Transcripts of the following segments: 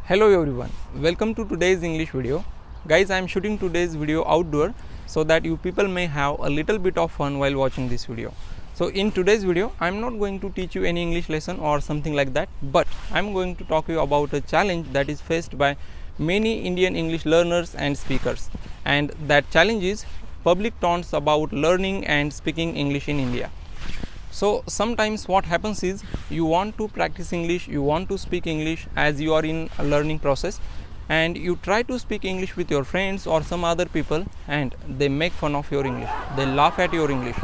Hello everyone, welcome to today's English video. Guys, I am shooting today's video outdoor so that you people may have a little bit of fun while watching this video. So in today's video, I am not going to teach you any English lesson or something like that, but I am going to talk to you about a challenge that is faced by many Indian English learners and speakers, and that challenge is public taunts about learning and speaking English in India. So sometimes what happens is you want to practice English, you want to speak English as you are in a learning process, and you try to speak English with your friends or some other people, and they make fun of your English, they laugh at your English,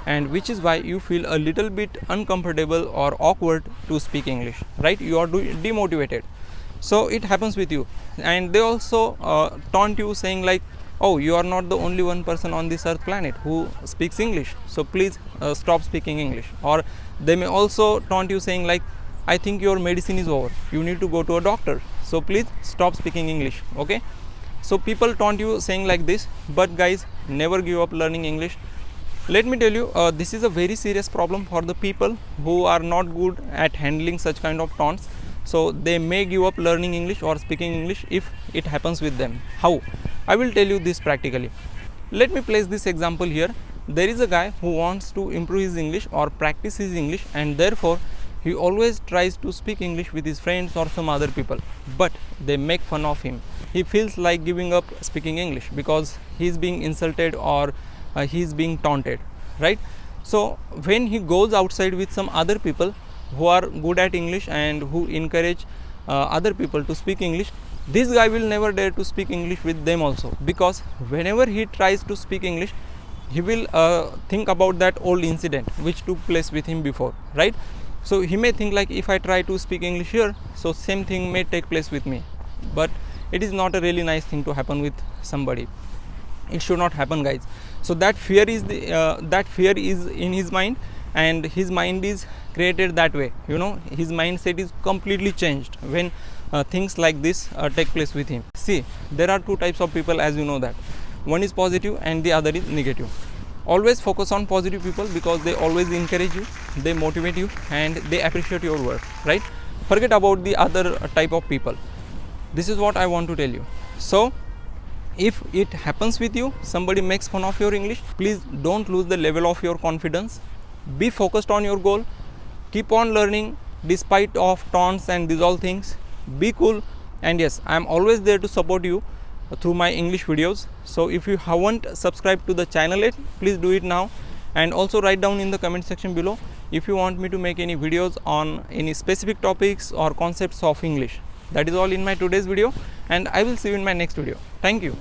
and which is why you feel a little bit uncomfortable or awkward to speak English, right? You are demotivated. So it happens with you, and they also taunt you saying like, oh, you are not the only one person on this earth planet who speaks English, so please stop speaking English. Or they may also taunt you saying like, I think your medicine is over, you need to go to a doctor, so please stop speaking English. Okay, so people taunt you saying like this, but guys, never give up learning English. Let me tell you, this is a very serious problem for the people who are not good at handling such kind of taunts. So they may give up learning English or speaking English if it happens with them. How? I will tell you this practically. Let me place this example here. There is a guy who wants to improve his English or practice his English, and therefore he always tries to speak English with his friends or some other people, but they make fun of him. He feels like giving up speaking English because he is being insulted or he is being taunted, right? So when he goes outside with some other people who are good at English and who encourage other people to speak English, this guy will never dare to speak English with them also, because whenever he tries to speak English, he will think about that old incident which took place with him before, right? So he may think like, if I try to speak English here, so same thing may take place with me. But it is not a really nice thing to happen with somebody. It should not happen, guys. So that fear is in his mind, and his mind is created that way. You know, his mindset is completely changed when things like this take place with him. See, there are two types of people, as you know that. One is positive and the other is negative. Always focus on positive people because they always encourage you, they motivate you, and they appreciate your work, right? Forget about the other type of people. This is what I want to tell you. So if it happens with you, somebody makes fun of your English, please don't lose the level of your confidence. Be focused on your goal. Keep on learning despite of taunts and these all things. Be cool, and yes, I am always there to support you through my English videos. So if you haven't subscribed to the channel yet, please do it now, and also write down in the comment section below if you want me to make any videos on any specific topics or concepts of English. That is all in my today's video, and I will see you in my next video. Thank you.